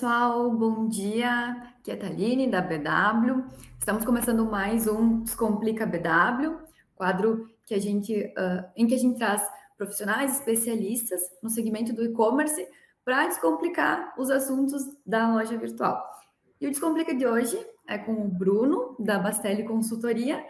pessoal, bom dia. Aqui é a Thaline da BW. Estamos começando mais um Descomplica BW, quadro que em que a gente traz profissionais especialistas no segmento do e-commerce para descomplicar os assuntos da loja virtual. E o Descomplica de hoje é com o Bruno, da Bastelli Consultoria,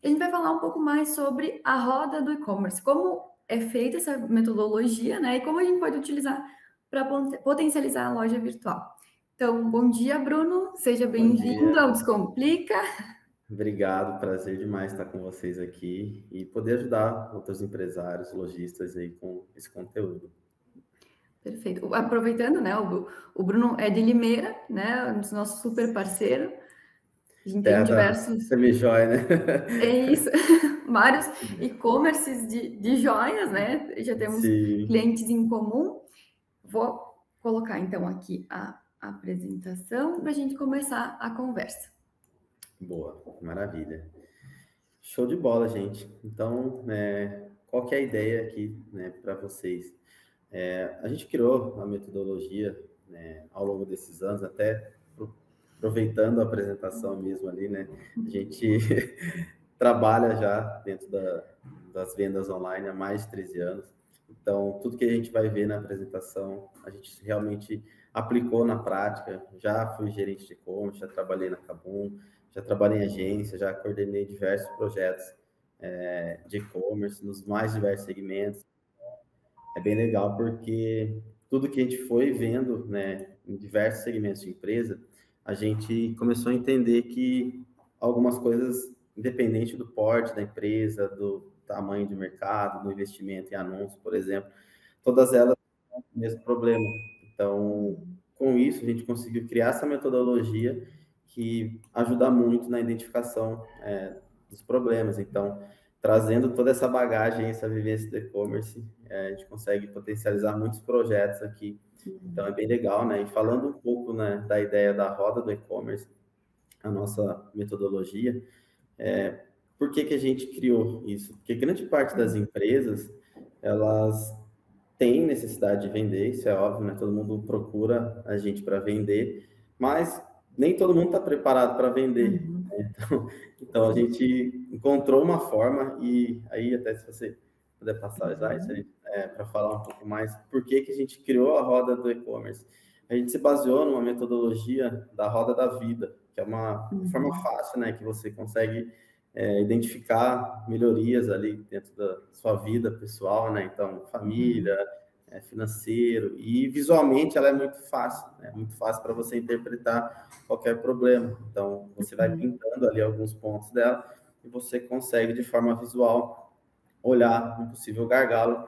e a gente vai falar um pouco mais sobre a roda do e-commerce, como é feita essa metodologia, né? E como a gente pode utilizar para potencializar a loja virtual. Então, bom dia, Bruno. Seja Bom bem-vindo dia, ao Descomplica. obrigado, prazer demais estar com vocês aqui e poder ajudar outros empresários, lojistas aí com esse conteúdo. Perfeito. Aproveitando, né, o Bruno é de Limeira, né, um dos nossos super parceiros. A gente tem Terra da diversos, Semijoia, né? é isso, vários e-commerces de joias, né? Já temos Sim, clientes em comum. Vou colocar então aqui a apresentação para a gente começar a conversa. boa, maravilha. Show de bola, gente. Então, qual que é a ideia aqui, né, para vocês? A gente criou a metodologia, né, ao longo desses anos, até aproveitando a apresentação mesmo ali, né? A gente trabalha já dentro das vendas online há mais de 13 anos. Então, tudo que a gente vai ver na apresentação, a gente realmente aplicou na prática. Já fui gerente de e-commerce, já trabalhei na Kabum, já trabalhei em agência, já coordenei diversos projetos de e-commerce nos mais diversos segmentos. É bem legal porque tudo que a gente foi vendo, né, em diversos segmentos de empresa, a gente começou a entender que algumas coisas, independente do porte da empresa, do tamanho de mercado, do investimento em anúncios, por exemplo, todas elas têm o mesmo problema. Então, com isso, a gente conseguiu criar essa metodologia que ajuda muito na identificação dos problemas. Então, trazendo toda essa bagagem, essa vivência do e-commerce, a gente consegue potencializar muitos projetos aqui. Então, é bem legal, né? E falando um pouco, né, da ideia da roda do e-commerce, a nossa metodologia, por que que a gente criou isso? Porque grande parte das empresas, elas têm necessidade de vender, isso é óbvio, né? Todo mundo procura a gente para vender, mas nem todo mundo está preparado para vender. Uhum. Né? Então, a gente encontrou uma forma, e aí até se você puder passar o slide para falar um pouco mais por que que a gente criou a roda do e-commerce. A gente se baseou numa metodologia da roda da vida, que é uma forma Uhum. fácil, né, que você consegue identificar melhorias ali dentro da sua vida pessoal, né? Então, família, financeiro, e visualmente ela é muito fácil, né? Muito fácil para você interpretar qualquer problema. Então, você vai Uhum. pintando ali alguns pontos dela e você consegue, de forma visual, olhar um possível gargalo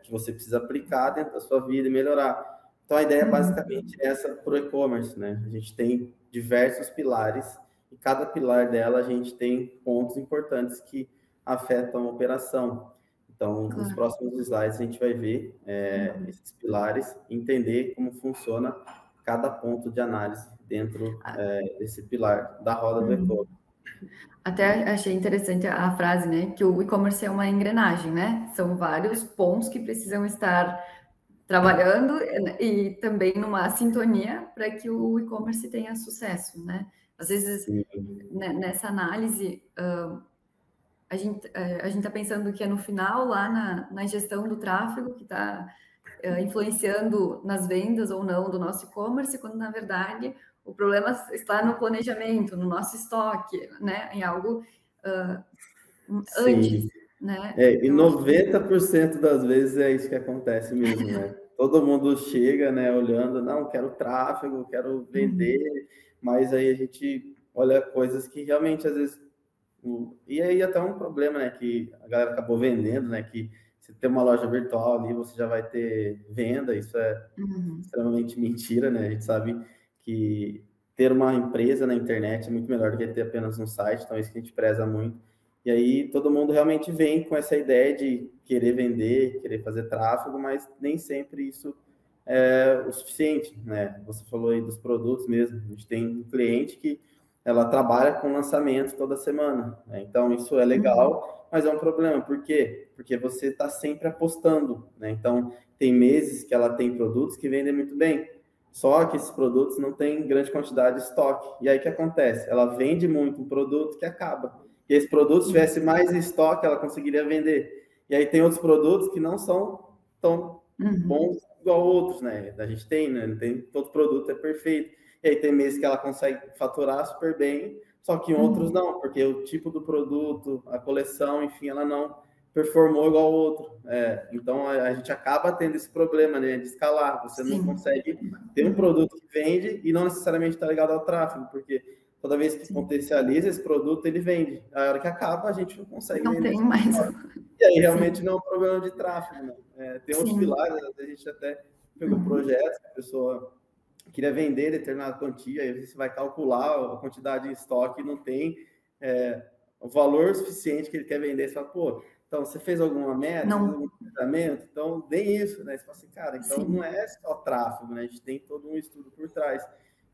que você precisa aplicar dentro da sua vida e melhorar. Então, a ideia Uhum. basicamente é essa para o e-commerce, né? A gente tem diversos pilares e cada pilar dela a gente tem pontos importantes que afetam a operação. Então, nos Claro. próximos slides a gente vai ver Uhum. esses pilares, entender como funciona cada ponto de análise dentro desse pilar da roda do Uhum. e-commerce. Até achei interessante a frase, né? Que o e-commerce é uma engrenagem, né? São vários pontos que precisam estar trabalhando e também numa sintonia para que o e-commerce tenha sucesso, né? Às vezes, Sim, né, nessa análise, a gente está pensando que é no final, lá na gestão do tráfego, que está influenciando nas vendas ou não do nosso e-commerce, quando na verdade o problema está no planejamento, no nosso estoque, né? Em algo antes, sim. né? E Então, acho que 90% das vezes é isso que acontece mesmo, né? Todo mundo chega, né, olhando, não, quero tráfego, quero uhum, vender, mas aí a gente olha coisas que realmente às vezes. E aí até um problema, né, que a galera acabou vendendo, né, que se tem uma loja virtual ali, você já vai ter venda, isso é uhum, extremamente mentira, né? A gente sabe que ter uma empresa na internet é muito melhor do que ter apenas um site, então é isso que a gente preza muito. E aí todo mundo realmente vem com essa ideia de querer vender, querer fazer tráfego, mas nem sempre isso é o suficiente, né? Você falou aí dos produtos mesmo. A gente tem um cliente que ela trabalha com lançamento toda semana, né? Então isso é uhum, legal, mas é um problema. Por quê? Porque você está sempre apostando, né? Então tem meses que ela tem produtos que vendem muito bem. Só que esses produtos não têm grande quantidade de estoque. E aí o que acontece? Ela vende muito um produto que acaba. E esse produto, se tivesse mais em estoque, ela conseguiria vender. E aí tem outros produtos que não são tão bons igual outros, né? A gente tem, né? Tem, todo produto é perfeito. E aí tem meses que ela consegue faturar super bem, só que em outros não, porque o tipo do produto, a coleção, enfim, ela não performou igual ao outro. Então a gente acaba tendo esse problema, né, de escalar. Você não consegue ter um produto que vende e não necessariamente está ligado ao tráfego, porque toda vez que potencializa esse produto, ele vende. A hora que acaba, a gente não consegue Não vender. tem mais. E aí realmente não é um problema de tráfego, né? Tem outros pilares, a gente até pegou projetos que a pessoa queria vender determinada quantia, aí você vai calcular a quantidade de estoque e não tem o valor suficiente que ele quer vender. Você fala, pô, então você fez alguma meta, você fez algum planejamento? Então, nem isso, né? Você fala assim, cara, então não é só tráfego, né? A gente tem todo um estudo por trás.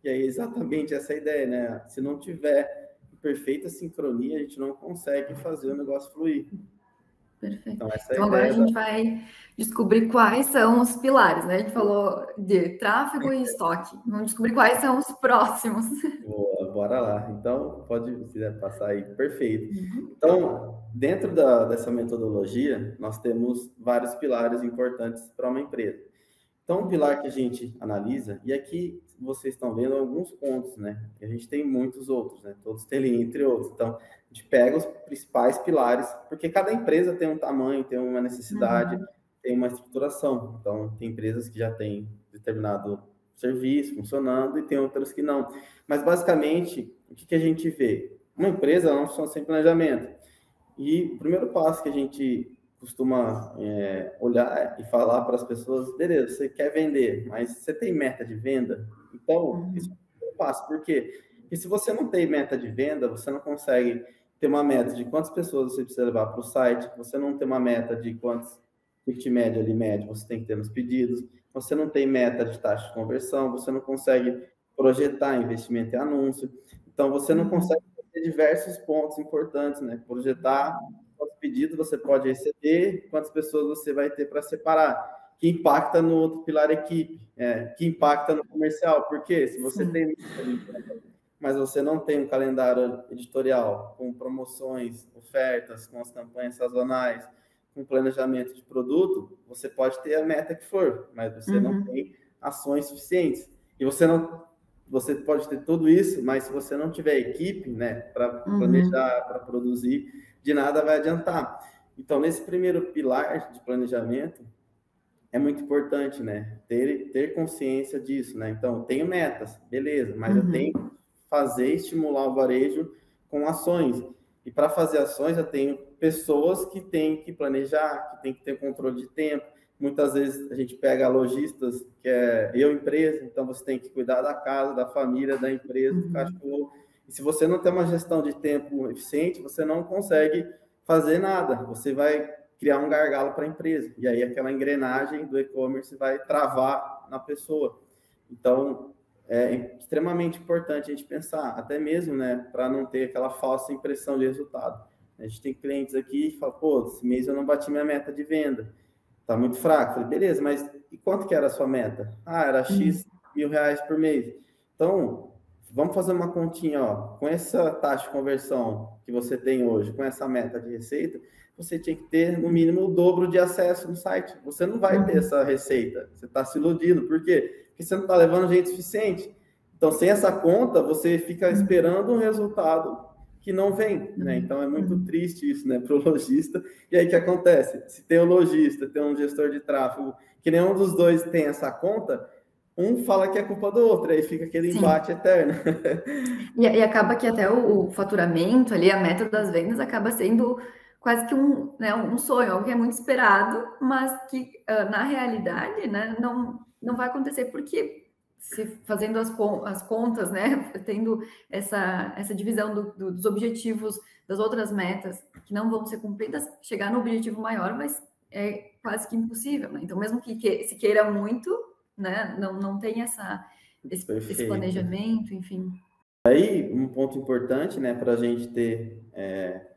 E aí, exatamente essa ideia, né? Se não tiver perfeita sincronia, a gente não consegue fazer o negócio fluir. Perfeito. Então, Então agora a gente vai descobrir quais são os pilares, né? A gente falou de tráfego e estoque. Vamos descobrir quais são os próximos. Boa, bora lá. Então, pode, se quiser passar aí, perfeito. Então, dentro dessa metodologia, nós temos vários pilares importantes para uma empresa. Então, um pilar que a gente analisa, e aqui vocês estão vendo alguns pontos, né? A gente tem muitos outros, né? Todos têm linha entre outros. Então, a gente pega os principais pilares, porque cada empresa tem um tamanho, tem uma necessidade, tem uma estruturação. Então, tem empresas que já têm determinado serviço funcionando e tem outras que não. Mas, basicamente, o que a gente vê? Uma empresa não funciona sem planejamento. E o primeiro passo que a gente costuma olhar e falar para as pessoas, beleza, você quer vender, mas você tem meta de venda? Então, isso é o primeiro passo. Por quê? Porque se você não tem meta de venda, você não consegue ter uma meta de quantas pessoas você precisa levar para o site, você não tem uma meta de quantos ticket médio ali médio você tem que ter nos pedidos, você não tem meta de taxa de conversão, você não consegue projetar investimento em anúncio, então você não consegue ter diversos pontos importantes, né? Projetar quantos pedidos você pode receber, quantas pessoas você vai ter para separar, que impacta no outro pilar equipe, que impacta no comercial, porque se você tem, mas você não tem um calendário editorial com promoções, ofertas, com as campanhas sazonais, com planejamento de produto, você pode ter a meta que for, mas você não tem ações suficientes. E você pode ter tudo isso, mas se você não tiver equipe, né, para planejar, para produzir, de nada vai adiantar. Então, nesse primeiro pilar de planejamento, é muito importante, né, ter consciência disso, né? Então, eu tenho metas, beleza, mas eu tenho que fazer, estimular o varejo com ações. E para fazer ações, eu tenho pessoas que têm que planejar, que têm que ter controle de tempo. Muitas vezes a gente pega lojistas, que é eu empresa, então você tem que cuidar da casa, da família, da empresa, do cachorro. E se você não tem uma gestão de tempo eficiente, você não consegue fazer nada. Você vai criar um gargalo para a empresa. E aí aquela engrenagem do e-commerce vai travar na pessoa. Então, é extremamente importante a gente pensar, até mesmo, né, para não ter aquela falsa impressão de resultado. A gente tem clientes aqui que falam, pô, esse mês eu não bati minha meta de venda. Tá muito fraco. Falei, beleza, mas e quanto que era a sua meta? Ah, era X mil reais por mês. Então, vamos fazer uma continha, ó. Com essa taxa de conversão que você tem hoje, com essa meta de receita, você tinha que ter, no mínimo, o dobro de acesso no site. Você não vai ter essa receita. Você está se iludindo. Por quê? Porque você não está levando gente suficiente. Então, sem essa conta, você fica esperando um resultado que não vem, né? Então, é muito triste isso, né, para o lojista. E aí, o que acontece? Se tem um lojista, tem um gestor de tráfego, que nenhum dos dois tem essa conta, um fala que é culpa do outro, aí fica aquele embate eterno. E acaba que até o faturamento ali, a meta das vendas acaba sendo quase que um sonho, algo que é muito esperado, mas que na realidade, né, não vai acontecer porque se fazendo as contas, né, tendo essa divisão dos objetivos das outras metas que não vão ser cumpridas, chegar no objetivo maior, mas é quase que impossível, né? Então, mesmo que se queira muito, né, não tem esse planejamento, enfim. Aí, um ponto importante, né, para a gente ter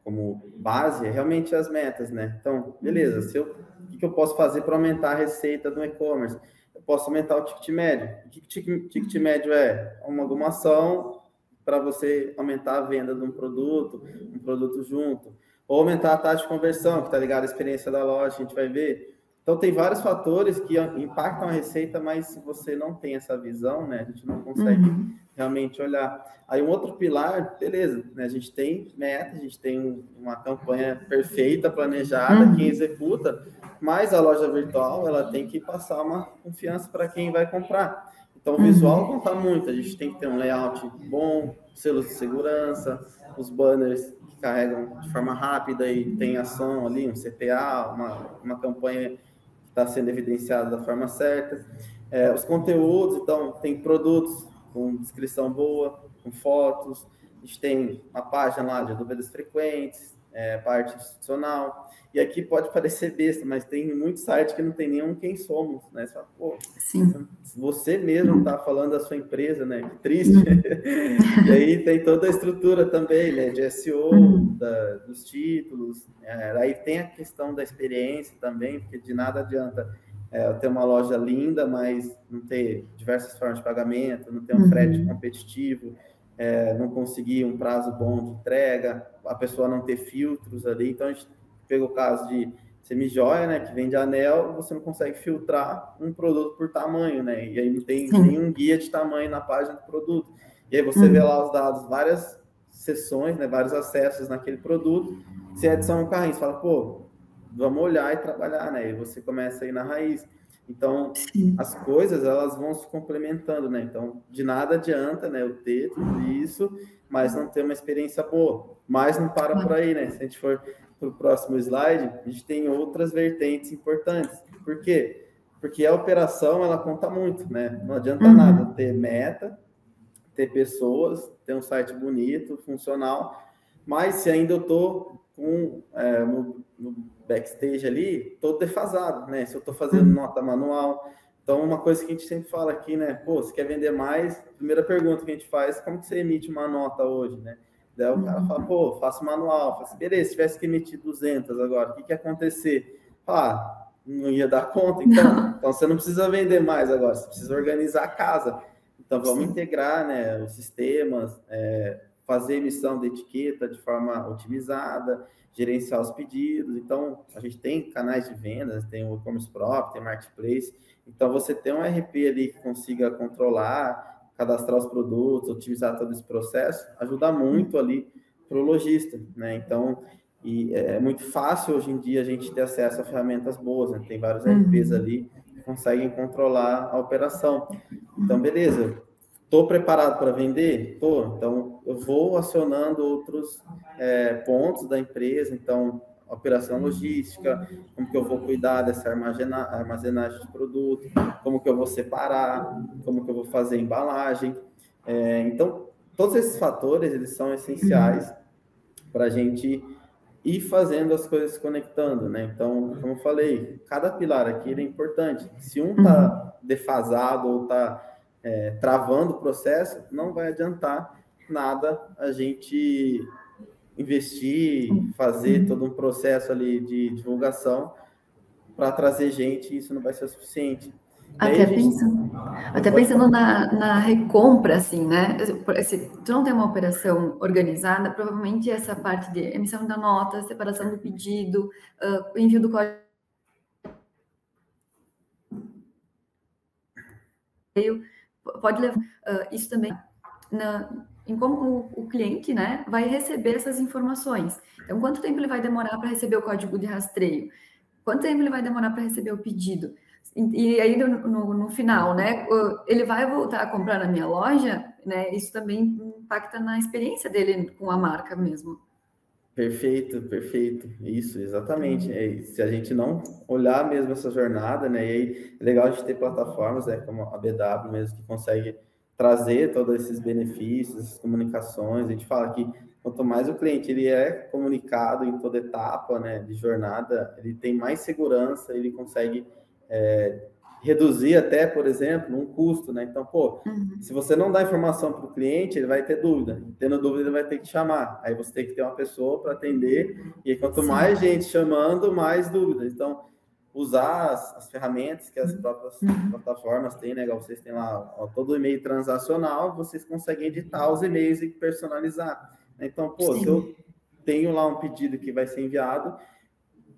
como base é realmente as metas, né? Então, beleza, o que eu posso fazer para aumentar a receita do e-commerce? Eu eu posso aumentar o ticket médio. O que ticket médio é? Alguma ação para você aumentar a venda de um produto junto. Ou aumentar a taxa de conversão, que está ligado à experiência da loja, a gente vai ver. Então, tem vários fatores que impactam a receita, mas se você não tem essa visão, né, a gente não consegue realmente olhar. Aí, um outro pilar, beleza, né, a gente tem meta, a gente tem uma campanha perfeita, planejada, quem executa, mas a loja virtual, ela tem que passar uma confiança para quem vai comprar. Então, o visual conta muito, a gente tem que ter um layout bom, selos de segurança, os banners que carregam de forma rápida e tem ação ali, um CPA, uma campanha que está sendo evidenciada da forma certa. Os conteúdos, então, tem produtos com descrição boa, com fotos, a gente tem uma página lá de dúvidas frequentes, parte institucional, e aqui pode parecer besta, mas tem muitos sites que não tem nenhum quem somos, né? Você fala, pô, você mesmo está falando da sua empresa, né? Que triste. E aí tem toda a estrutura também, né? De SEO, dos títulos, aí tem a questão da experiência também, porque de nada adianta ter uma loja linda, mas não ter diversas formas de pagamento, não ter um frete competitivo, não conseguir um prazo bom de entrega, a pessoa não ter filtros ali. Então, a gente pegou o caso de Semijoia, né, que vende anel, você não consegue filtrar um produto por tamanho, né, e aí não tem nenhum guia de tamanho na página do produto. E aí você vê lá os dados, várias seções, né, vários acessos naquele produto, você adiciona um carrinho, você fala, pô, vamos olhar e trabalhar, né, e você começa a ir na raiz. Então, as coisas, elas vão se complementando, né? Então, de nada adianta, né, eu ter tudo isso, mas não ter uma experiência boa. Mas não para por aí, né? Se a gente for para o próximo slide, a gente tem outras vertentes importantes. Por quê? Porque a operação, ela conta muito, né? Não adianta nada ter meta, ter pessoas, ter um site bonito, funcional, mas se ainda eu estou com no backstage ali, todo defasado, né? Se eu estou fazendo nota manual. Então, uma coisa que a gente sempre fala aqui, né? Pô, se quer vender mais, primeira pergunta que a gente faz, como que você emite uma nota hoje, né? Daí o cara fala, pô, faço manual. Fala assim, beleza, se tivesse que emitir 200 agora, o que ia acontecer? Não ia dar conta, então você não precisa vender mais agora, você precisa organizar a casa. Então, vamos integrar, né, os sistemas, fazer emissão de etiqueta de forma otimizada, gerenciar os pedidos. Então, a gente tem canais de vendas, tem o e-commerce próprio, tem marketplace. Então, você tem um RP ali que consiga controlar, cadastrar os produtos, otimizar todo esse processo, ajuda muito ali para o lojista, né? Então, e é muito fácil hoje em dia a gente ter acesso a ferramentas boas, né? Tem vários RPs ali que conseguem controlar a operação. Então, beleza. Estou preparado para vender? Estou. Então, eu vou acionando outros pontos da empresa. Então, operação logística, como que eu vou cuidar dessa armazenagem de produto, como que eu vou separar, como que eu vou fazer embalagem. Então, todos esses fatores, eles são essenciais para a gente ir fazendo as coisas se conectando, né? Então, como eu falei, cada pilar aqui é importante. Se um está defasado ou está travando o processo, não vai adiantar nada a gente investir, fazer todo um processo ali de divulgação para trazer gente, e isso não vai ser suficiente. Até pensando na recompra, assim, né? Se tu não tem uma operação organizada, provavelmente essa parte de emissão da nota, separação do pedido, envio do código, pode levar isso também em como o cliente, né, vai receber essas informações. Então, quanto tempo ele vai demorar para receber o código de rastreio? Quanto tempo ele vai demorar para receber o pedido? E aí, no final, né, ele vai voltar a comprar na minha loja, né? Isso também impacta na experiência dele com a marca mesmo. Perfeito, perfeito. Isso, exatamente. Se a gente não olhar mesmo essa jornada, né? E aí é legal a gente ter plataformas, né, como a BW mesmo, que consegue trazer todos esses benefícios, essas comunicações. A gente fala que quanto mais o cliente ele é comunicado em toda etapa, né, de jornada, ele tem mais segurança, ele consegue reduzir até, por exemplo, um custo, né? Então, se você não dá informação para o cliente, ele vai ter dúvida. Tendo dúvida, ele vai ter que chamar. Aí você tem que ter uma pessoa para atender. E quanto mais gente chamando, mais dúvidas. Então, usar as ferramentas que as próprias plataformas têm, né? Igual vocês têm lá, ó, todo o e-mail transacional, vocês conseguem editar os e-mails e personalizar. Então, pô, se eu tenho lá um pedido que vai ser enviado,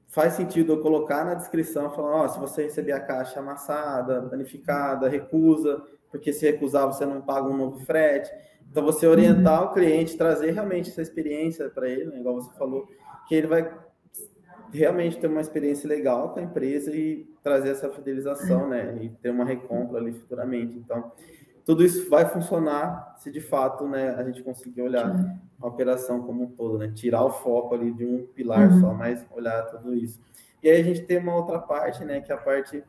faz sentido eu colocar na descrição, falando, ó, se você receber a caixa amassada, danificada, recusa, porque se recusar você não paga um novo frete. Então, você orientar o cliente, trazer realmente essa experiência para ele, né, igual você falou, que ele vai realmente ter uma experiência legal com a empresa e trazer essa fidelização, né, e ter uma recompra ali futuramente. Então, tudo isso vai funcionar se de fato, né, a gente conseguir olhar a operação como um todo, né, tirar o foco ali de um pilar só, mas olhar tudo isso. E aí a gente tem uma outra parte, né, que é a parte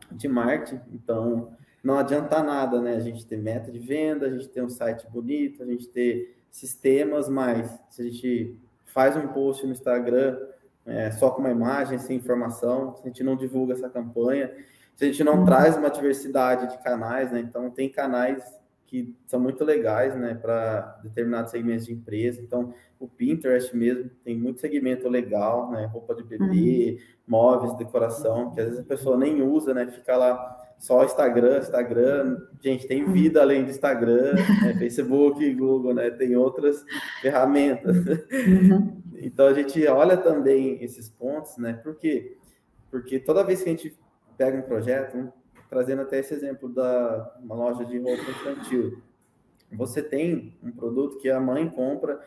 de marketing. Então, não adianta nada, né, a gente ter meta de venda, a gente ter um site bonito, a gente ter sistemas, mas se a gente faz um post no Instagram só com uma imagem, sem informação, se a gente não divulga essa campanha, se a gente não traz uma diversidade de canais, né? Então, tem canais que são muito legais, né, para determinados segmentos de empresa. Então, o Pinterest mesmo tem muito segmento legal, né, roupa de bebê, móveis, decoração, que às vezes a pessoa nem usa, né, fica lá só Instagram, gente, tem vida além do Instagram, né, Facebook, Google, né, tem outras ferramentas. Então, a gente olha também esses pontos, né, por quê? Porque toda vez que a gente pega um projeto, né, trazendo até esse exemplo da uma loja de roupa infantil, você tem um produto que a mãe compra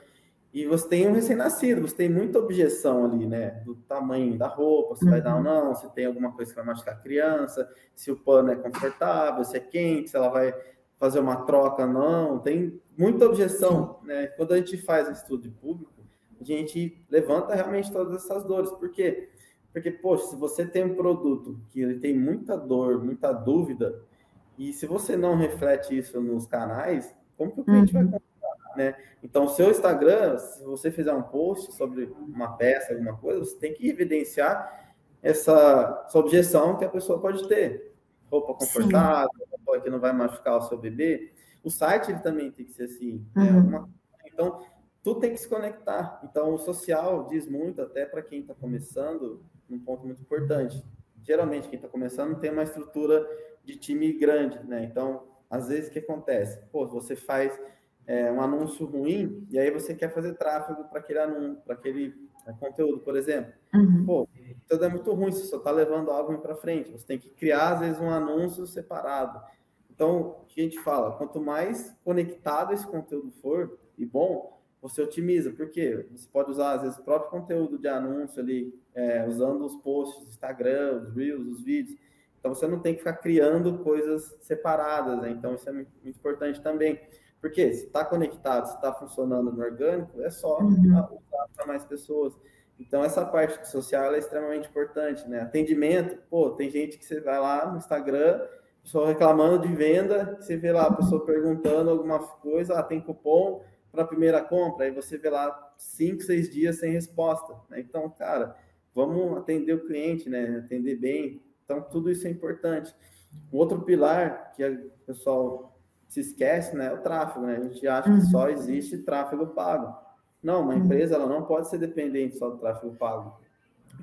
e você tem um recém-nascido, você tem muita objeção ali, né? Do tamanho da roupa, se vai dar ou não, se tem alguma coisa que vai machucar a criança, se o pano é confortável, se é quente, se ela vai fazer uma troca ou não. Tem muita objeção, né? Quando a gente faz um estudo público, a gente levanta realmente todas essas dores. Por quê? Porque, poxa, se você tem um produto que ele tem muita dor, muita dúvida, e se você não reflete isso nos canais, como que o cliente vai comprar, né? Então, o seu Instagram, se você fizer um post sobre uma peça, alguma coisa, você tem que evidenciar essa objeção que a pessoa pode ter. Roupa confortável, roupa que não vai machucar o seu bebê. O site ele também tem que ser assim, né? Então, tudo tem que se conectar. Então, o social diz muito, até para quem está começando, um ponto muito importante. Geralmente, quem está começando tem uma estrutura de time grande, né? Então, às vezes, o que acontece? Pô, você faz um anúncio ruim e aí você quer fazer tráfego para aquele anúncio, para aquele conteúdo, por exemplo. Pô, tudo é muito ruim, você só está levando algo para frente. Você tem que criar, às vezes, um anúncio separado. Então, o que a gente fala? Quanto mais conectado esse conteúdo for e bom, você otimiza. Por quê? Você pode usar, às vezes, o próprio conteúdo de anúncio ali, usando os posts do Instagram, os Reels, os vídeos. Então, você não tem que ficar criando coisas separadas, né? Então, isso é muito importante também. Porque se está conectado, se está funcionando no orgânico, é só usar para mais pessoas. Então, essa parte social é extremamente importante, né? Atendimento, pô, tem gente que você vai lá no Instagram, pessoa reclamando de venda, você vê lá a pessoa perguntando alguma coisa, tem cupom para a primeira compra, aí você vê lá 5, 6 dias sem resposta, né? Então, cara, vamos atender o cliente, né? Atender bem. Então, tudo isso é importante. Um outro pilar que o pessoal se esquece, né, é o tráfego, né? A gente acha que só existe tráfego pago. Não, uma empresa ela não pode ser dependente só do tráfego pago.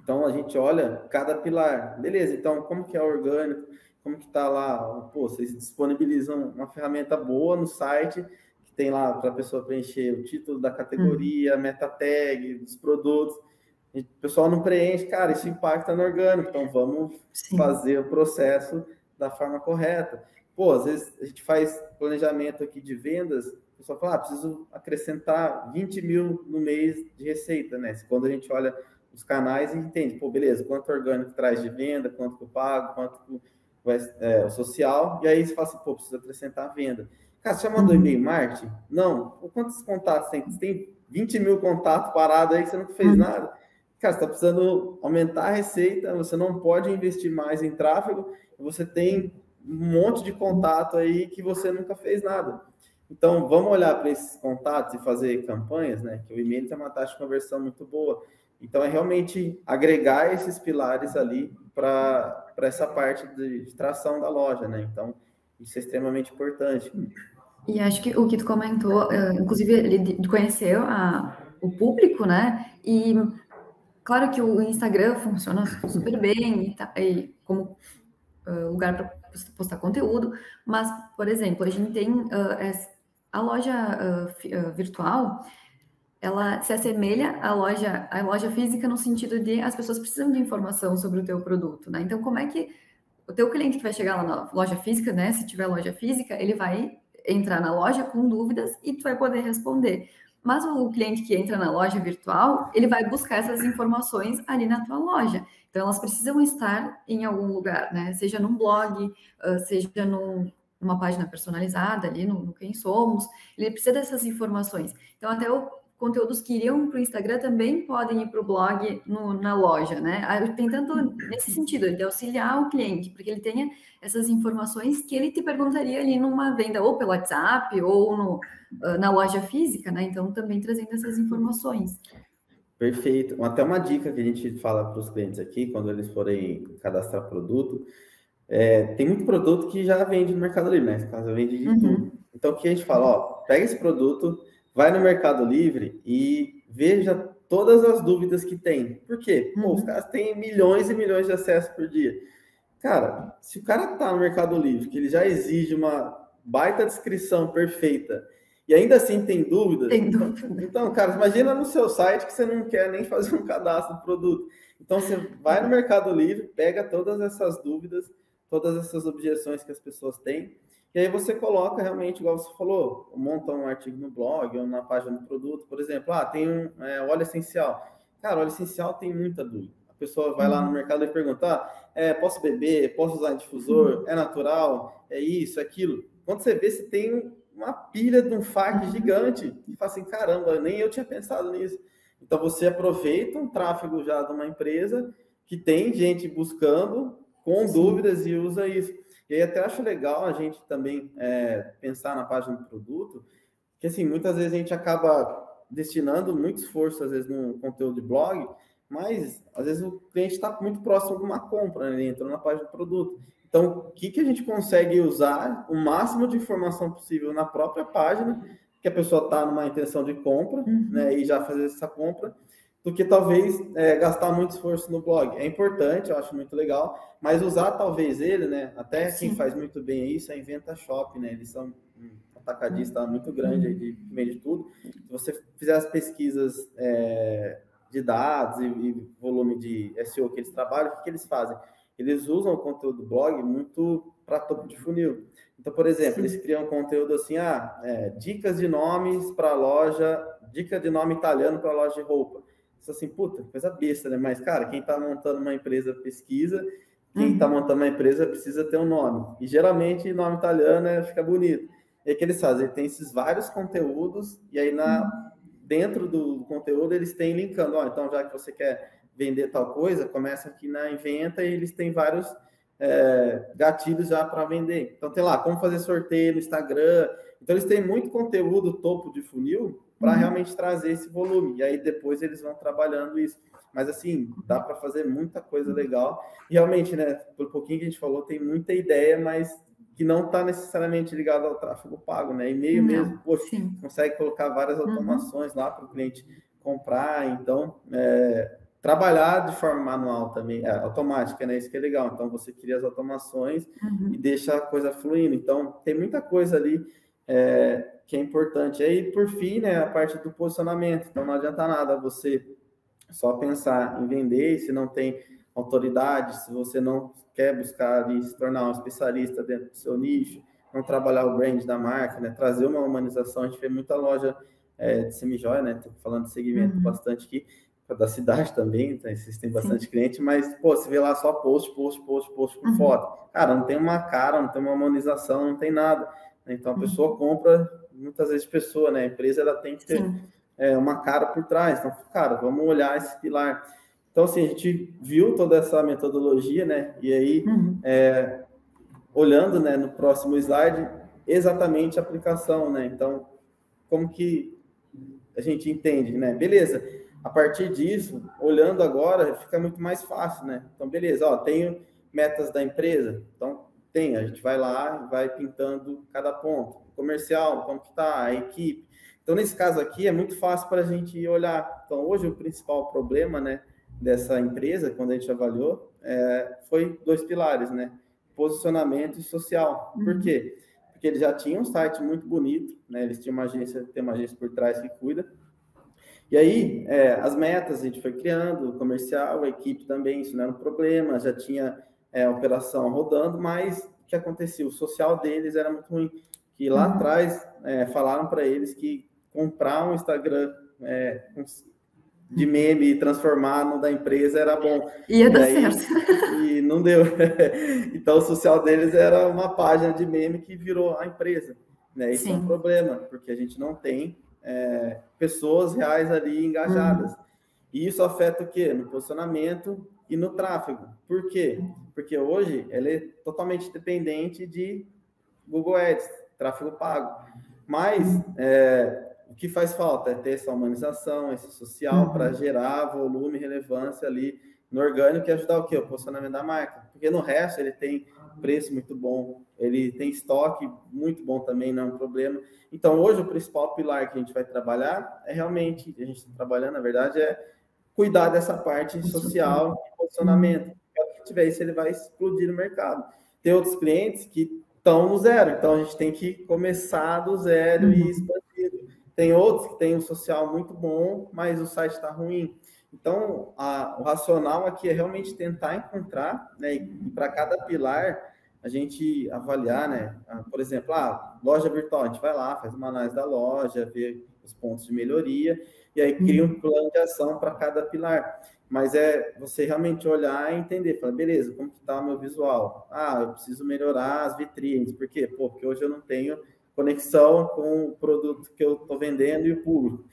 Então, a gente olha cada pilar. Beleza, então, como que é orgânico? Como que está lá? Pô, vocês disponibilizam uma ferramenta boa no site, que tem lá para a pessoa preencher o título da categoria, meta tag, dos produtos. O pessoal não preenche, cara, isso impacta no orgânico. Então, vamos fazer o processo da forma correta. Pô, às vezes a gente faz planejamento aqui de vendas, o pessoal fala, preciso acrescentar 20 mil no mês de receita, né? Quando a gente olha os canais e entende, pô, beleza, quanto orgânico traz de venda, quanto que eu pago, quanto que o social, e aí você fala assim, pô, preciso acrescentar a venda. Cara, você já mandou e-mail marketing? Não. Quantos contatos tem? Você tem 20 mil contatos parados aí que você não fez nada? Cara, você está precisando aumentar a receita, você não pode investir mais em tráfego, você tem um monte de contato aí que você nunca fez nada. Então, vamos olhar para esses contatos e fazer campanhas, né? Que o e-mail tem uma taxa de conversão muito boa. Então, é realmente agregar esses pilares ali para essa parte de tração da loja, né? Então, isso é extremamente importante. E acho que o que tu comentou, inclusive, ele conheceu o público, né? E Claro que o Instagram funciona super bem e como lugar para postar conteúdo, mas, por exemplo, a gente tem a loja virtual, ela se assemelha à loja física no sentido de as pessoas precisam de informação sobre o teu produto, né? Então, como é que o teu cliente que vai chegar lá na loja física, né? Se tiver loja física, ele vai entrar na loja com dúvidas e tu vai poder responder. Mas o cliente que entra na loja virtual, ele vai buscar essas informações ali na tua loja. Então, elas precisam estar em algum lugar, né? Seja num blog, seja numa página personalizada ali no Quem Somos. Ele precisa dessas informações. Então, até conteúdos que iriam para o Instagram também podem ir para o blog na loja, né? Tem tanto nesse sentido, de auxiliar o cliente, para que ele tenha essas informações que ele te perguntaria ali numa venda, ou pelo WhatsApp, ou na loja física, né? Então, também trazendo essas informações. Perfeito. Até uma dica que a gente fala para os clientes aqui, quando eles forem cadastrar produto, tem muito produto que já vende no Mercado Livre, né? Esse caso vende de tudo. Então, o que a gente fala? Ó, pega esse produto, vai no Mercado Livre e veja todas as dúvidas que tem. Por quê? Pô, os caras têm milhões e milhões de acessos por dia. Cara, se o cara tá no Mercado Livre, que ele já exige uma baita descrição perfeita, e ainda assim tem dúvidas, então, cara, imagina no seu site que você não quer nem fazer um cadastro do produto. Então, você vai no Mercado Livre, pega todas essas dúvidas, todas essas objeções que as pessoas têm, e aí você coloca realmente, igual você falou, monta um artigo no blog ou na página do produto, por exemplo, tem um óleo essencial. Cara, óleo essencial tem muita dúvida. A pessoa vai lá no mercado e pergunta, posso beber, posso usar difusor, é natural, é isso, é aquilo. Quando você vê, você tem uma pilha de um FAQ gigante, e fala assim, caramba, nem eu tinha pensado nisso. Então, você aproveita um tráfego já de uma empresa que tem gente buscando com dúvidas e usa isso. E aí até acho legal a gente também pensar na página do produto, que assim, muitas vezes a gente acaba destinando muito esforço, às vezes, no conteúdo de blog, mas às vezes o cliente está muito próximo de uma compra, né? Ele entrou na página do produto. Então, o que a gente consegue usar o máximo de informação possível na própria página, que a pessoa está numa intenção de compra, né? E já fazer essa compra, do que talvez gastar muito esforço no blog. É importante, eu acho muito legal, mas usar talvez ele, né? Até quem faz muito bem isso é a Inventa Shop, né? Eles são um atacadista muito grande de meio de tudo. Se você fizer as pesquisas de dados e volume de SEO que eles trabalham, o que eles fazem? Eles usam o conteúdo do blog muito para topo de funil. Então, por exemplo, eles criam conteúdo assim, dicas de nomes para loja, dica de nome italiano para loja de roupa. Isso assim, puta, coisa besta, né? Mas, cara, quem está montando uma empresa pesquisa, quem está montando uma empresa precisa ter um nome. E geralmente nome italiano fica bonito. E aí o que eles fazem? Eles têm esses vários conteúdos, e aí dentro do conteúdo eles têm linkando. Então, já que você quer vender tal coisa, começa aqui na Inventa e eles têm vários gatilhos já para vender. Então, tem lá, como fazer sorteio no Instagram. Então, eles têm muito conteúdo topo de funil para realmente trazer esse volume. E aí, depois, eles vão trabalhando isso. Mas, assim, dá para fazer muita coisa legal. E, realmente, né, por pouquinho que a gente falou, tem muita ideia, mas que não está necessariamente ligado ao tráfego pago, né? E-mail mesmo, poxa, consegue colocar várias automações lá para o cliente comprar. Então, trabalhar de forma manual também, automática, né? Isso que é legal. Então, você cria as automações e deixa a coisa fluindo. Então, tem muita coisa ali que é importante. Aí, por fim, né, a parte do posicionamento. Então, não adianta nada você só pensar em vender se não tem autoridade, se você não quer buscar ali, se tornar um especialista dentro do seu nicho, não trabalhar o brand da marca, né? Trazer uma humanização. A gente vê muita loja de semijoia, né? Tô falando de segmento bastante aqui, da cidade também, então, existem bastante cliente, mas, pô, você vê lá só post por foto. Cara, não tem uma cara, não tem uma humanização, não tem nada. Então, a pessoa compra, muitas vezes, pessoa, né? A empresa, ela tem que ter uma cara por trás. Então, cara, vamos olhar esse pilar. Então, assim, a gente viu toda essa metodologia, né? E aí, olhando, né, no próximo slide, exatamente a aplicação, né? Então, como que a gente entende, né? Beleza, a partir disso, olhando agora, fica muito mais fácil, né? Então, beleza, tenho metas da empresa, então a gente vai lá e vai pintando cada ponto. Comercial, como que tá, a equipe. Então, nesse caso aqui, é muito fácil para a gente olhar. Então, hoje o principal problema, né, dessa empresa, quando a gente avaliou, foi 2 pilares, né? Posicionamento e social. Por quê? Porque eles já tinham um site muito bonito, né? Eles tinham tem uma agência por trás que cuida. E aí, as metas a gente foi criando, o comercial, a equipe também, isso não era um problema, já tinha a operação rodando, mas o que acontecia? O social deles era muito ruim, que lá atrás falaram para eles que comprar um Instagram de meme e transformar no da empresa era bom. Ia E dar aí, certo. e não deu. Então, o social deles era uma página de meme que virou a empresa. Né? Isso é um Sim. problema, porque a gente não tem pessoas reais ali engajadas. E isso afeta o quê? No posicionamento e no tráfego. Por quê? Porque hoje ele é totalmente dependente de Google Ads, tráfego pago. Mas o que faz falta é ter essa humanização, esse social para gerar volume e relevância ali no orgânico e ajudar o quê? O posicionamento da marca. Porque no resto ele tem preço muito bom, ele tem estoque muito bom também, não é um problema. Então hoje o principal pilar que a gente vai trabalhar é realmente, a gente está trabalhando, na verdade, é cuidar dessa parte social e posicionamento. Se tiver isso, ele vai explodir no mercado. Tem outros clientes que estão no zero, então a gente tem que começar do zero e expandir. Tem outros que têm um social muito bom, mas o site está ruim. Então, o racional aqui é realmente tentar encontrar, né, e para cada pilar, a gente avaliar, né, por exemplo, loja virtual, a gente vai lá, faz uma análise da loja, vê os pontos de melhoria, e aí cria um plano de ação para cada pilar. Mas é você realmente olhar e entender, falar, beleza, como que está o meu visual? Eu preciso melhorar as vitrines, por quê? Porque hoje eu não tenho conexão com o produto que eu estou vendendo e o público.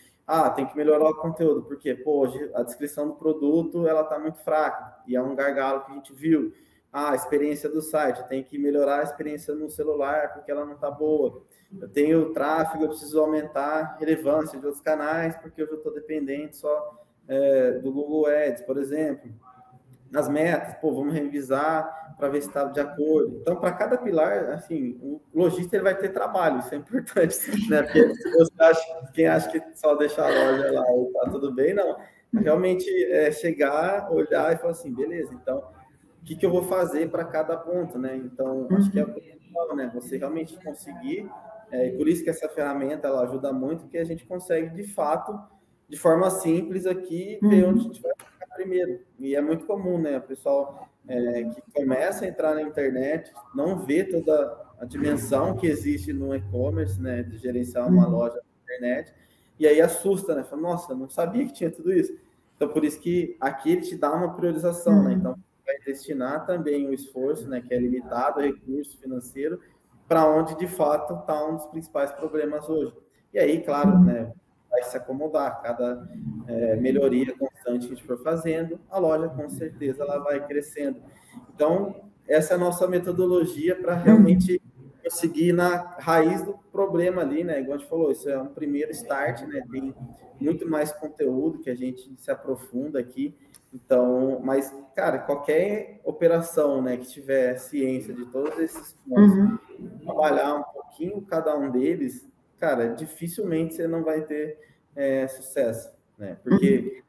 Tem que melhorar o conteúdo, porque hoje a descrição do produto ela está muito fraca, e é um gargalo que a gente viu. A experiência do site, tem que melhorar a experiência no celular, porque ela não está boa. Eu tenho tráfego, eu preciso aumentar a relevância de outros canais, porque eu estou dependente só do Google Ads, por exemplo. Nas metas, vamos revisar para ver se está de acordo. Então, para cada pilar, assim, o lojista ele vai ter trabalho, isso é importante, né? Porque se você quem acha que só deixar a loja lá e tá tudo bem, não. Realmente chegar, olhar e falar assim, beleza, então, o que eu vou fazer para cada ponto, né? Então, acho que é o principal, né? Você realmente conseguir, e por isso que essa ferramenta, ela ajuda muito, porque a gente consegue, de fato, de forma simples aqui, ver onde a gente vai primeiro. E é muito comum, né? O pessoal que começa a entrar na internet não vê toda a dimensão que existe no e-commerce, né? De gerenciar uma loja na internet. E aí assusta, né? Fala, nossa, não sabia que tinha tudo isso. Então, por isso que aqui ele te dá uma priorização, né? Então, vai destinar também o esforço, né? Que é limitado, recurso financeiro, para onde, de fato, está um dos principais problemas hoje. E aí, claro, né? Vai se acomodar. Cada melhoria constante que a gente for fazendo, a loja com certeza ela vai crescendo. Então, essa é a nossa metodologia para realmente conseguir na raiz do problema ali, né? Igual a gente falou, isso é um primeiro start, né? Tem muito mais conteúdo que a gente se aprofunda aqui. Então, mas, cara, qualquer operação, né, que tiver ciência de todos esses pontos, trabalhar um pouquinho cada um deles, cara, dificilmente você não vai ter sucesso, né? Porque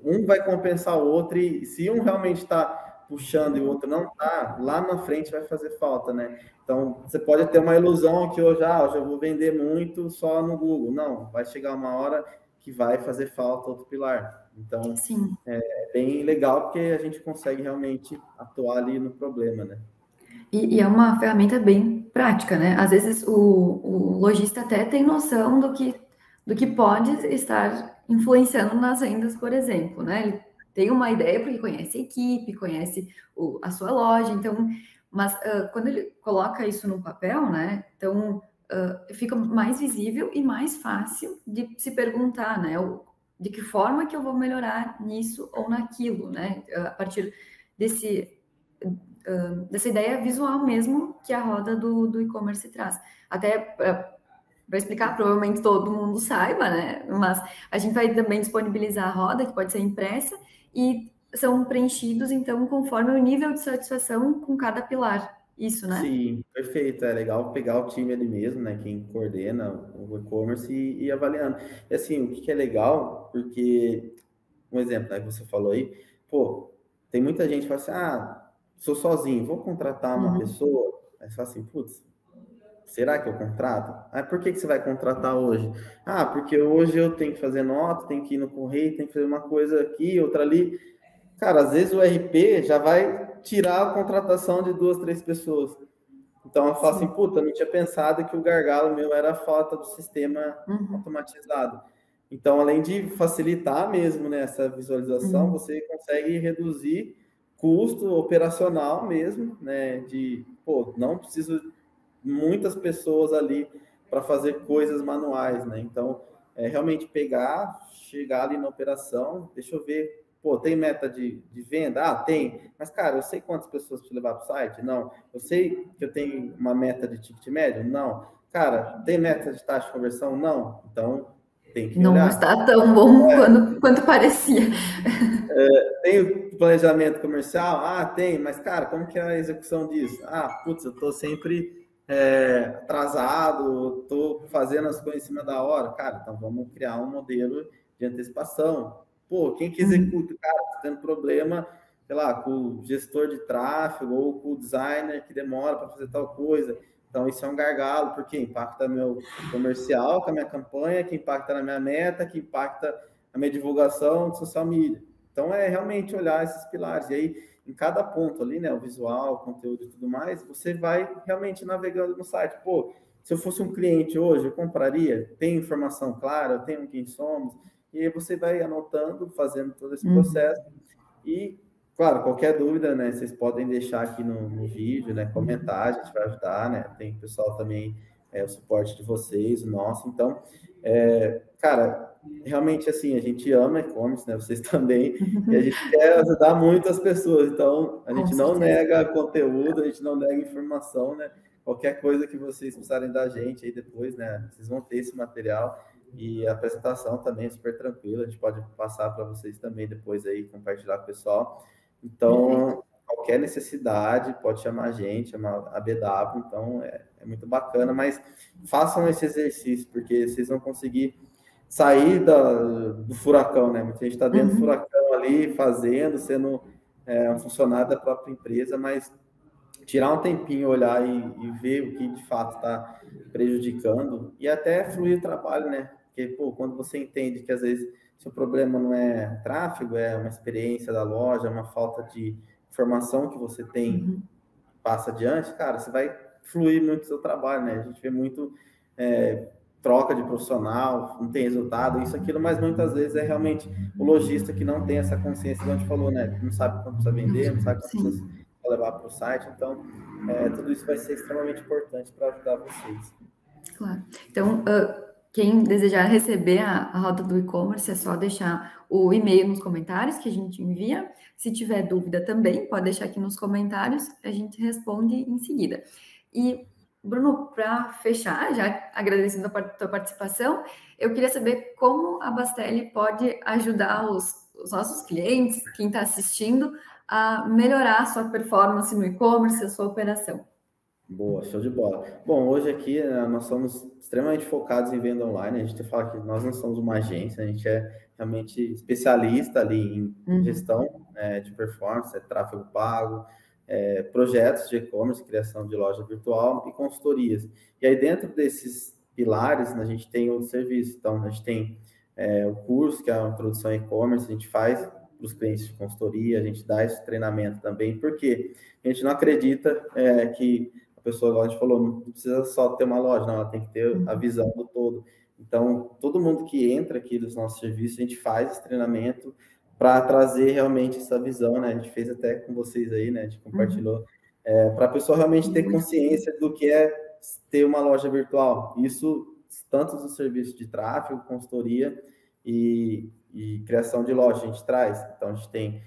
um vai compensar o outro e se um realmente está puxando e o outro não está, lá na frente vai fazer falta, né? Então, você pode ter uma ilusão que hoje eu vou vender muito só no Google. Não, vai chegar uma hora que vai fazer falta outro pilar. Então, Sim. é bem legal porque a gente consegue realmente atuar ali no problema, né? E é uma ferramenta bem prática, né? Às vezes o lojista até tem noção do que pode estar influenciando nas vendas, por exemplo, né? Ele tem uma ideia porque conhece a equipe, conhece a sua loja, então, mas quando ele coloca isso no papel, né? Então fica mais visível e mais fácil de se perguntar, né? De que forma que eu vou melhorar nisso ou naquilo, né? A partir desse dessa ideia visual mesmo que a roda do e-commerce traz. Até para explicar, provavelmente todo mundo saiba, né? Mas a gente vai também disponibilizar a roda, que pode ser impressa, e são preenchidos, então, conforme o nível de satisfação com cada pilar. Isso, né? Sim, perfeito. É legal pegar o time ali mesmo, né? Quem coordena o e-commerce e avaliando. E assim, o que é legal, porque um exemplo, né, que você falou aí, pô, tem muita gente que fala assim, sou sozinho, vou contratar uma pessoa, aí você fala assim, putz, será que eu contrato? Por que você vai contratar hoje? Porque hoje eu tenho que fazer nota, tenho que ir no correio, tenho que fazer uma coisa aqui, outra ali. Cara, às vezes o RP já vai tirar a contratação de 2, 3 pessoas. Então eu falo assim, puta, não tinha pensado que o gargalo meu era a falta do sistema automatizado. Então, além de facilitar mesmo, né, essa visualização, você consegue reduzir custo operacional mesmo, né, não preciso muitas pessoas ali para fazer coisas manuais, né? Então, realmente pegar, chegar ali na operação, deixa eu ver, tem meta de venda? Tem, mas, cara, eu sei quantas pessoas te levar para o site? Não. Eu sei que eu tenho uma meta de ticket médio? Não. Cara, tem meta de taxa de conversão? Não. Então, tem que Não olhar. está tão bom quanto parecia. Tem o planejamento comercial? Tem, mas, cara, como que é a execução disso? Putz, eu tô sempre atrasado, tô fazendo as coisas em cima da hora. Cara, então vamos criar um modelo de antecipação. Quem que executa? Cara, tá tendo problema, sei lá, com o gestor de tráfego ou com o designer que demora para fazer tal coisa. Então, isso é um gargalo, porque impacta meu comercial com a minha campanha, que impacta na minha meta, que impacta a minha divulgação de social media. Então, é realmente olhar esses pilares. E aí, em cada ponto ali, né, o visual, o conteúdo e tudo mais, você vai realmente navegando no site. Se eu fosse um cliente hoje, eu compraria? Tem informação clara? Eu tenho quem somos? E aí você vai anotando, fazendo todo esse processo. E, claro, qualquer dúvida, né, vocês podem deixar aqui no vídeo, né, comentar, a gente vai ajudar, né? Tem pessoal também, o suporte de vocês, o nosso. Então, cara, realmente, assim, a gente ama e-commerce, né? Vocês também, e a gente quer ajudar muitas pessoas. Então, a gente não nega conteúdo, a gente não nega informação, né? Qualquer coisa que vocês precisarem da gente aí depois, né? Vocês vão ter esse material e a apresentação também é super tranquila. A gente pode passar para vocês também depois aí, compartilhar com o pessoal. Então, qualquer necessidade, pode chamar a gente, chamar a BW. Então, é muito bacana, mas façam esse exercício, porque vocês vão conseguir sair do furacão, né? Muita gente está dentro do furacão ali, fazendo, sendo um funcionário da própria empresa, mas tirar um tempinho, olhar e ver o que de fato está prejudicando e até fluir o trabalho, né? Porque, quando você entende que às vezes seu problema não é tráfego, é uma experiência da loja, uma falta de informação que você tem, passa adiante, cara, você vai fluir muito o seu trabalho, né? A gente vê muito troca de profissional, não tem resultado, isso, aquilo, mas muitas vezes é realmente o lojista que não tem essa consciência, como a gente falou, né? Não sabe quanto precisa vender, não sabe quanto precisa levar para o site, então tudo isso vai ser extremamente importante para ajudar vocês. Claro. Então, quem desejar receber a rota do e-commerce, é só deixar o e-mail nos comentários que a gente envia. Se tiver dúvida também, pode deixar aqui nos comentários, a gente responde em seguida. E, Bruno, para fechar, já agradecendo a tua participação, eu queria saber como a Bastelli pode ajudar os nossos clientes, quem está assistindo, a melhorar a sua performance no e-commerce, a sua operação. Boa, show de bola. Bom, hoje aqui nós somos extremamente focados em venda online. A gente fala que nós não somos uma agência, a gente é realmente especialista ali em gestão de performance, tráfego pago, projetos de e-commerce, criação de loja virtual e consultorias. E aí, dentro desses pilares, a gente tem outros serviços. Então, a gente tem o curso, que é a introdução a e-commerce, a gente faz para os clientes de consultoria, a gente dá esse treinamento também, porque a gente não acredita que a pessoa, igual a gente falou, não precisa só ter uma loja, não, ela tem que ter a visão do todo. Então, todo mundo que entra aqui nos nossos serviços, a gente faz esse treinamento para trazer realmente essa visão, né? A gente fez até com vocês aí, né? A gente compartilhou, para a pessoa realmente ter consciência do que é ter uma loja virtual. Isso, tanto no serviço de tráfego, consultoria e criação de loja, a gente traz. Então, a gente tem,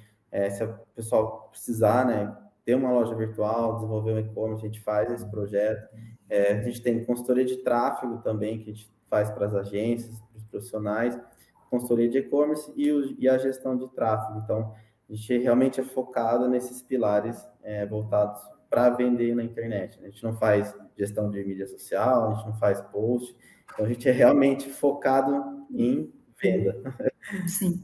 se o pessoal precisar, né? Ter uma loja virtual, desenvolver um e-commerce, a gente faz esse projeto. A gente tem consultoria de tráfego também, que a gente faz para as agências, para os profissionais, consultoria de e-commerce e a gestão de tráfego. Então, a gente realmente é focado nesses pilares voltados para vender na internet. A gente não faz gestão de mídia social, a gente não faz post, então a gente é realmente focado em venda. Sim.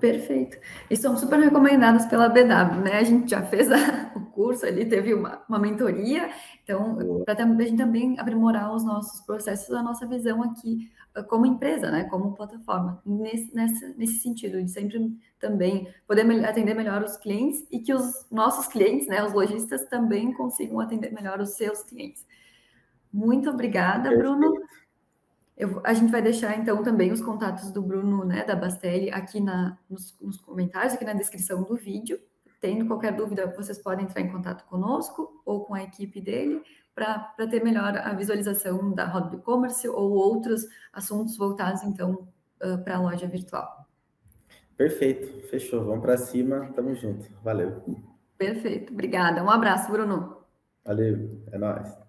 Perfeito. E somos super recomendados pela BW, né? A gente já fez o curso ali, teve uma mentoria, então, para a gente também aprimorar os nossos processos, a nossa visão aqui como empresa, né? Como plataforma, nesse sentido, de sempre também poder atender melhor os clientes e que os nossos clientes, né, os lojistas, também consigam atender melhor os seus clientes. Muito obrigada, Bruno. Perfeito. A gente vai deixar, então, também os contatos do Bruno, né, da Bastelli, aqui nos comentários, aqui na descrição do vídeo. Tendo qualquer dúvida, vocês podem entrar em contato conosco ou com a equipe dele para ter melhor a visualização da roda do e-commerce ou outros assuntos voltados, então, para a loja virtual. Perfeito, fechou. Vamos para cima, tamo junto. Valeu. Perfeito, obrigada. Um abraço, Bruno. Valeu, é nóis.